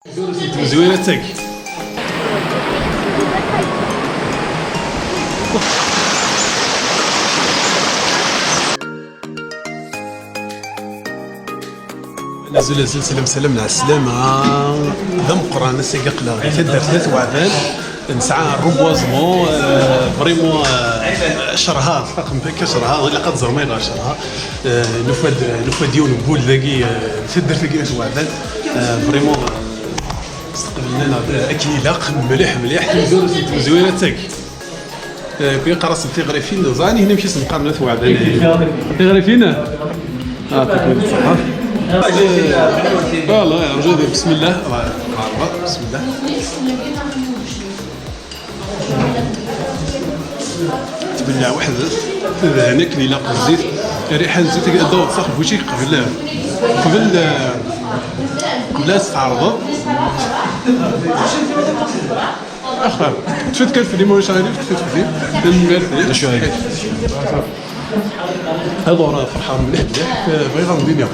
زوينة تاك نزل سلام على السلامة دم قران سيقا قلا تدر ثلاث وعفان نسعى الروبوازمون فريمون شرها رقم بك شرها الا قد زرمي غير شرها نفاد ديون نقول ذاكي تدر ثلاث وعفان فريمون استقبلنا اكيلاق مليح زوينه تاك كي قراص تيغريفين زاني هنا مشي نقارن ثلاث وعفان تيغريفين تكمل الصحه فوالا يا رجل بسم الله بسم الله تبلع واحد هناك اللي لاق الزيت ريحه الزيت الضوء تصاحب وشي قبل تستعرض اخر تفت كان في ليمون شايف تفت فيه شو هيك هذا راه فرحان مليح بغي غنمضي ليها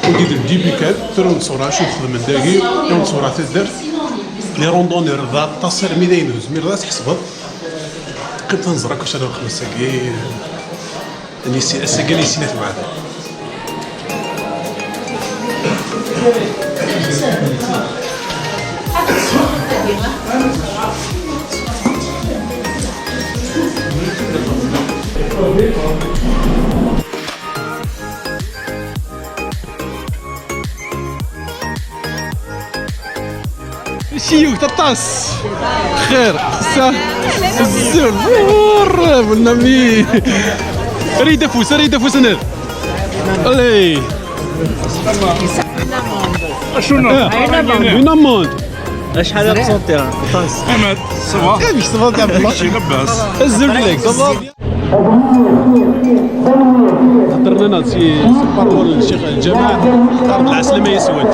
ندير الديبيكال ترون صوره شوف من داكي يوم صوره تدر لي روندونير ذا تصير ميدينوز مي راه تحسبها قد تنزرك واش انا خمس ساكي اني سي اساكي لي سينات معاه شيوك تطاس خير الزور والنمي ريد فوس ناد علي شنو وين اموند شحال بسنتير طاس احمد صباح مش صباح عبد الله شي لاباس الزول لك صباح هضرنا لنا سي بارول الشيخ الجماعه ارض العسلمه يسود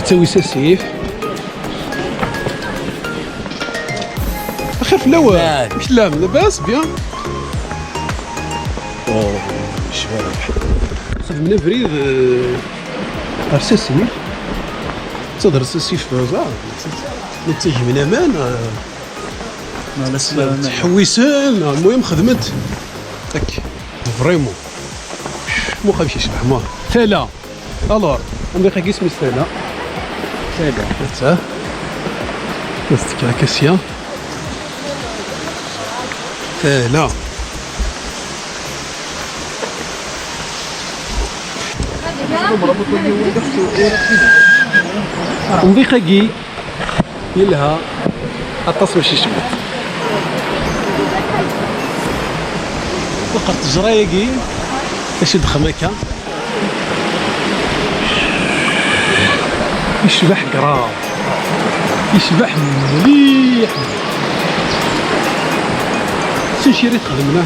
تسوي سيف اخر في الاول مش لاباس بيان اوه شباب خدمنا فريد رساسي تصدر رساسي في بازار نتيجي من امان حويسان المهم خدمت تك فريمون مو خايفش يشبح ما ثلا الور عندي خا اسمي ثلا تا نستك كاسيا ثلا نضيق كي يلها التصوير شي شبت وقت جرايقي تشد خمكه يشبح قراب يشبح مليح سنشير يتخدمنا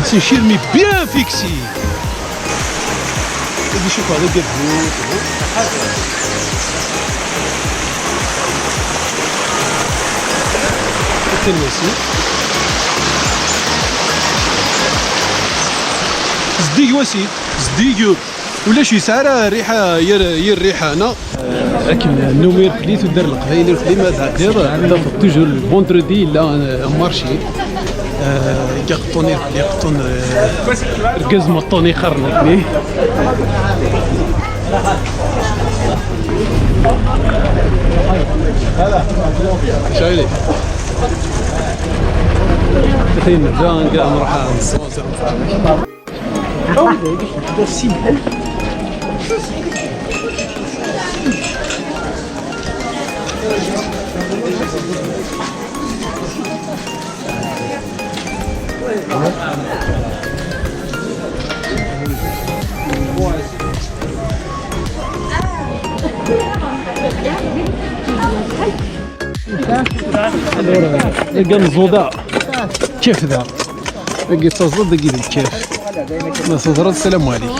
سنشير مي بيان فيكسي اللي شوف هذا قبل التنسي زديق وسيد زديق ولا شي ساعه ريحه ير ريحه انا لكن النومير كليت ودار القبايل القديمه دير عندها توجور الفوندردي لا مارشي يقطوني يقطون ركز مطوني خرنتني شايلي تين جان كاع نروح نصوص القن زودا كيف ذا لقيت تصدق لقيت كيف ما صدرت السلام عليك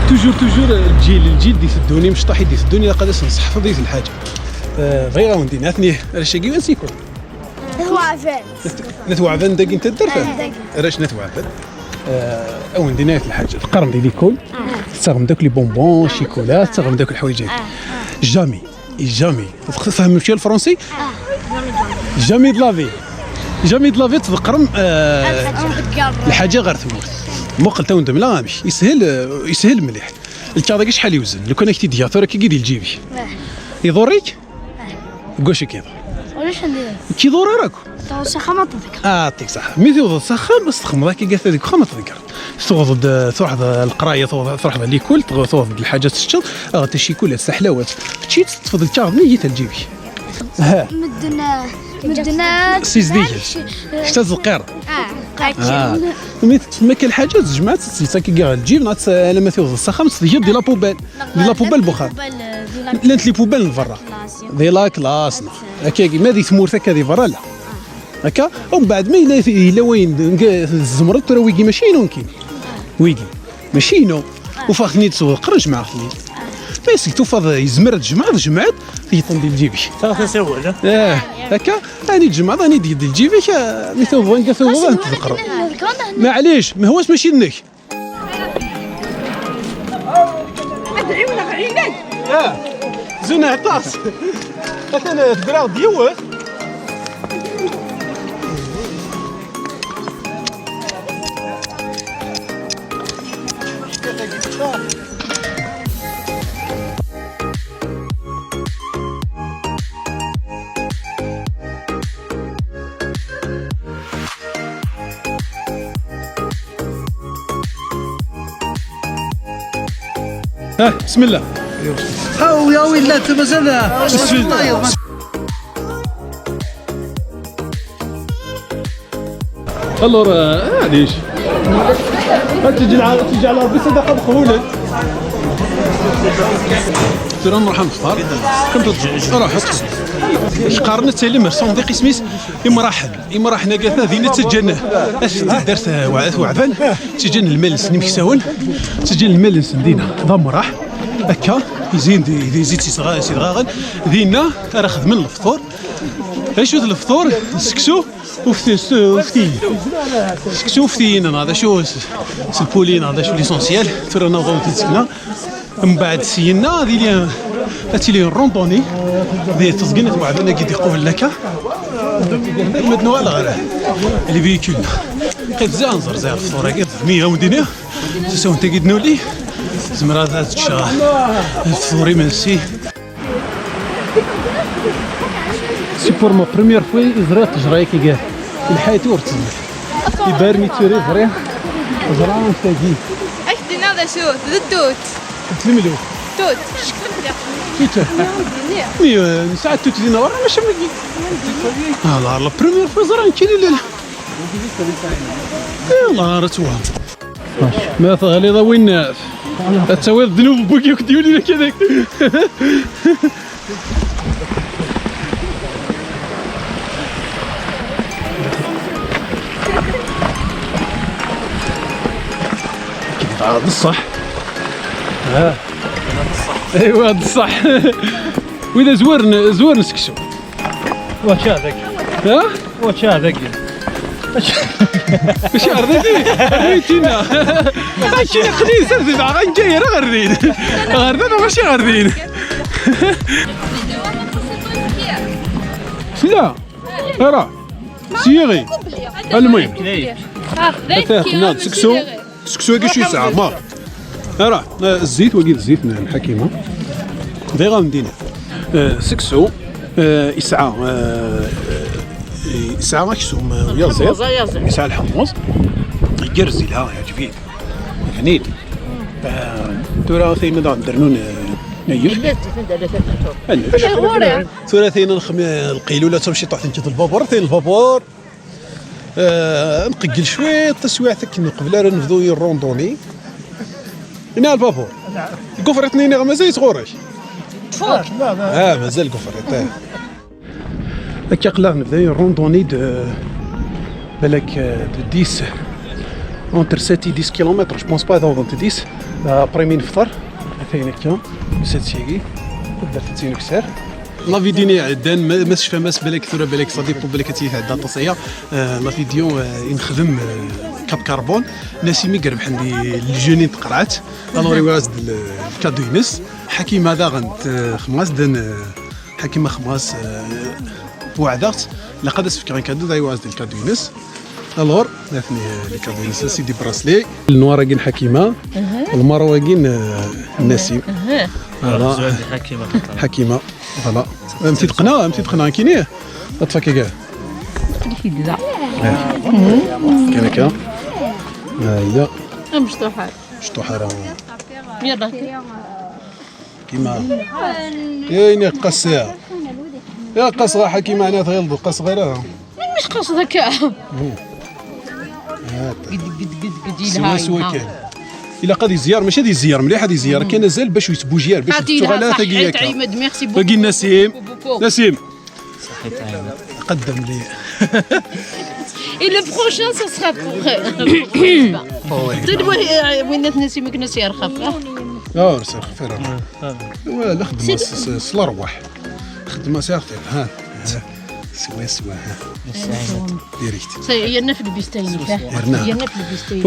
توجور الجيل اللي يسدوني مش طاح يسدوني قاداش نصح في ضيف الحاجه غير وندي ناثني رشاقي ونسيكو نتوعفن داك انت درته راش نتوعفن او ندينا الحاجه القرن ديال ليكول تستغم داك لي بونبون شيكولا تستغم داك الحوايج جامي تفهم مشي الفرنسي جامي دلافي تذكرم الحاجه غير تموت مو قلت وندم لا مش يسهل مليح الكاضي شحال يوزن لو كان كتي دياتور كي يدير الجيبي يضريك واش كيضر ولاش ندير كيضر راكو توسخ ما تذكر يعطيك صح مي توض سخن بس تخمض كي قالت هذيك ما تذكر توض القرايه توض ليكول توض الحاجات الشط تشيكول السحلاوات تشي تفضل الكاض ميت الجيبي مدنا سيز ديال شتا القير مي تما كاين الحاجات جمعت تسلسا كي كاع تجيب لما توض السخن تجيب ديال لابوبال بخار لانت لي بوبال لفرا دي لا كلاس هكا ما دي ثمورت هكا دي فرا لا هكا ومن بعد ما الا وين الزمرد ترى ويجي ماشي نونكين ويجي ماشي نو وفاخني تسوق قرج مع خني بس توفض يزمر جمعت يطن ديال جيبي صافي نسول هكا راني تجمع راني ديال جيبي مثل فان كثو تذكر معليش ما هوش ماشي لك زونا عطاس انا تقرا ديوه بسم الله هاو يا ويلي انت مازال الور معليش تجي على ربي صدقه مقبوله ترى نروح نفطر كنت روح اش قارنا تسلم صندوق سميس امراحنا قالت ذينا تسجلنا اش درت وعفان تسجل الملس نمكساون تسجل الملس ندينا ضم راح هكا يزيد صغاغن ذينا راه خدم الفطور اش الفطور سكسو وفتين سكسو فتين هذا شو البولين هذا شو ليسونسيال ترى نوضو تسكنا من بعد سينا هاتي لي روندوني دي تزقنت وعبنا كي يقول لك المدنوع الغراه اللي فيكول قد زانزر زي الفطوره قد 100 ودينيه تساو انت قد نولي زمرا ذات الشهر الفطوري منسي سي بور ما بريمير فوي زرات جراي كي قال الحياه ورتزل يبارني تيري فري زران تاجي اش دينا ذا شو ذا توت تلملو توت توت مي ساعات توت دينا ورا ماشي مكي لا بريمير فوي زران كي لا يلا راه توهم ما غليظه وين تسوي الذنوب بوكي كديولي لك هذاك هذا الصح ايوا هذا الصح واذا زورن سكسو واش هذاك ها واش هذاك واش رديتي ريتينا هادشي قليل سير باغا جاي راه غردين غردين ماشي غردين لا راه سيغي المهم ناض سكسو كي شي ساعه ما راه الزيت وقيل الزيت من الحكيمه ديغا مدينه سكسو يسعى يسعى مكسوم ويا زيت يسعى الحمص يجرزي لها يعجبك هنيت ترى ثينا درنون نير ثلاثين القيلوله تمشي طاحت انت الفابور ثين الفابور نقل شويه تسويعتك قبل راه نبداو الروندوني هنا الفابور الكفر اثنين مازال صغورش مازال الكفر هكا قلنا نبداو الروندوني دو بالك دو 10 اونتر 7 10 كيلومتر جو بونس با دون 10 ابري مين نفطر ثاني هكا 7 سيكي درت تسين كسر لا فيديو عدان ما شفا ماس بالك ثورة بالك صديق بالك تي عندها تصيه لا فيديو نخدم كاب كربون ناسي مي قرب عندي الجونين تقرعت الوري واز الكادو ينس حكيمه هذا غنت خماس دن حكيمه خماس وعدت لقد اسفك كادو ذا واز الكادو ينس الور ناثني الكادو ينس سيدي براسلي النوراقين حكيمه المروقين ناسي فوالا حكيمه فوالا متي كينيه تفكي كاع كاين هكا هي مشطوحه راه يلا كيما كاين قصيها يا قصغه حكيمه انا تغلظ قص غيرها مش قصدك كاع سوا كاين الا قاد يزيار ماشي هذه الزيار مليح هذه الزيار كاين مازال باش يتبوجيار باش تغلا ثقيله باقي نسيم قدم لي Et le prochain, ça sera pour... وين نسي مك نسي أرخف رسخ فرا ولا خدمه صل رواح خدمه ساختي ها سوا ها ديريكت يرنا في البيستين يرنا في البيستين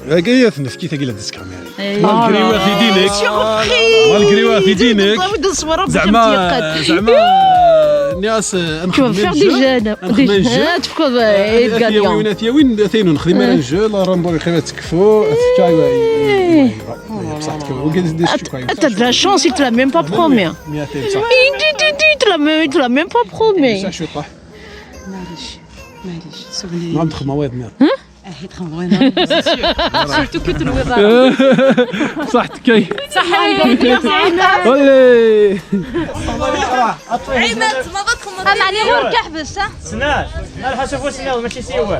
واقي يثنف كي ثقيله ديسك كاميرا مالغري في دينك مالغري في دينك زعما ناس نخدم ديجا تفكر الكاديون وين ثينو نخدم انا الجو لا رامبو خيبات تكفو تشاي بصح تكفو t'as de la chance, il te l'a même pas promis. Il te l'a même pas promis. معليش سولي ما عندك مواد مير سورتو كنت الوضع صح تكي صح ولي عيمات ما بدكم انا عليه غير كحبس ها سناش انا حشوفوا سناش ماشي سيوا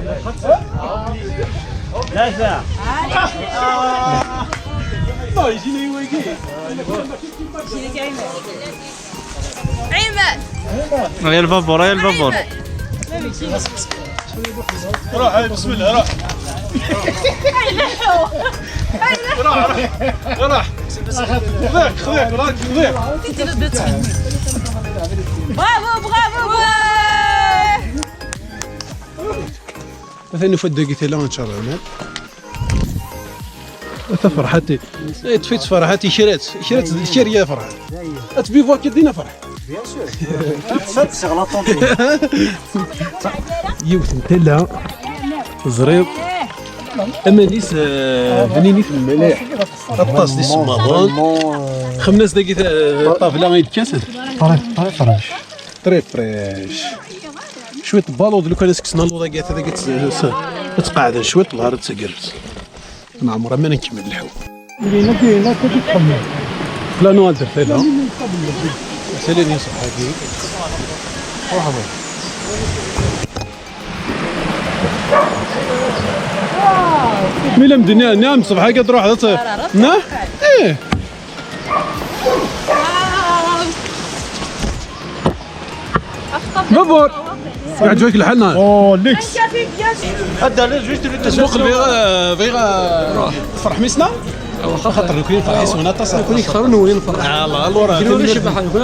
لا لا ما يجيني ويجي عيمات يا الفابور يا الفابور روح بسم الله روح روح خذيك راك خذيك برافو مثلا فد دقيقتين لا ان شاء الله مال فرحتي تفيت فرحتي شريت يا فرحه تبي فوا كدينا فرح يوث نتلا زريب امانيس بنيني في الملاح الطاس ديال الصماضون خمس دقيقة طافله غير كاسد طريفريش شويه بالو لو كان سكسنا الوضاقات هذاك تقعد شويه النهار تسقرت ما عمرها ما نكمل الحو كاينه كتحمل لا نوادر فيها ساليني صحابي مرحبا ميلا مدنيا نعم صباح هكا تروح هذا صيف نعم ايه بابور يعجبك الحل نهار اوه ليكس هذا جوست التسوق فيغا فرح ميسنا خاطر كاين فرحيس هنا تصل كون يخسروا نولي نفرح الله الورا كاين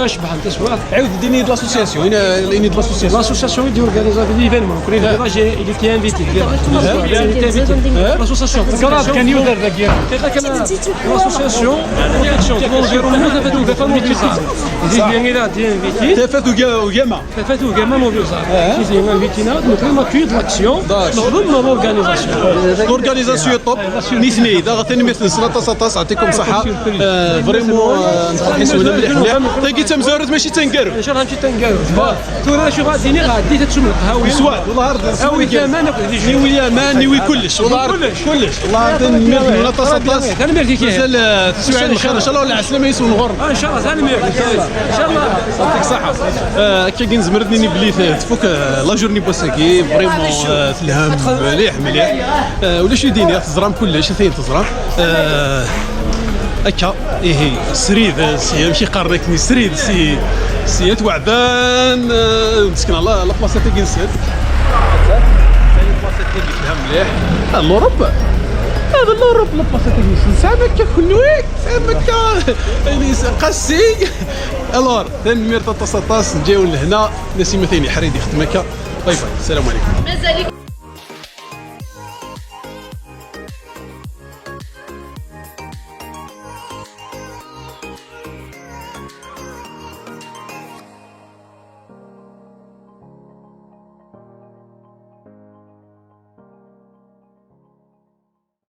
شبح تسوى عاود ديني لاسوسياسيون ديني لاسوسياسيون يديروا اورغانيزا دي ايفينمون كون il était invité l'association كان يدير داكيا كان l'association l'environnement تفاتو فاميليزا دي là دي invité تفاتو وجاما موبيوزا كي انفيتينا دونك ما كاين l'action نخدم l'organisation توب نيسني دا غتني مثل سلطه يعطيكم صحه فريمون نفرحيس ولا مليح تلقي تمزورت ماشي تنقارو ان شاء الله نمشي تنقارو تورا شو غاديني غادي تتشم القهاوي سواد والله هاوي كمان نيوي اليمان نيوي كلش والله كلش والله نمرت ولا تصطاس انا ميرتي كي مازال تسوي على الخير ان شاء الله ولا عسلامه يسون الغرب ان شاء الله ثاني ميرتي ان شاء الله يعطيك صحه كي نزمرتني بلي تفوك لا جورني بوساكي فريمون تلهم مليح ولا شي ديني تزرام كلش ثين تزرام هكا ايه سريد سي ماشي قارنكني سريد سي توعبان مسكين الله لا بلاصه تاع جنسات ثاني بلاصه تاع فيها مليح الاوروبا هذا اللور بلا بلاصه تاعي سامك كلويك سامك يعني قاسي الور ثاني مير 13 نجيو لهنا نسيم ثاني حريدي خدمك باي باي السلام عليكم. مازالك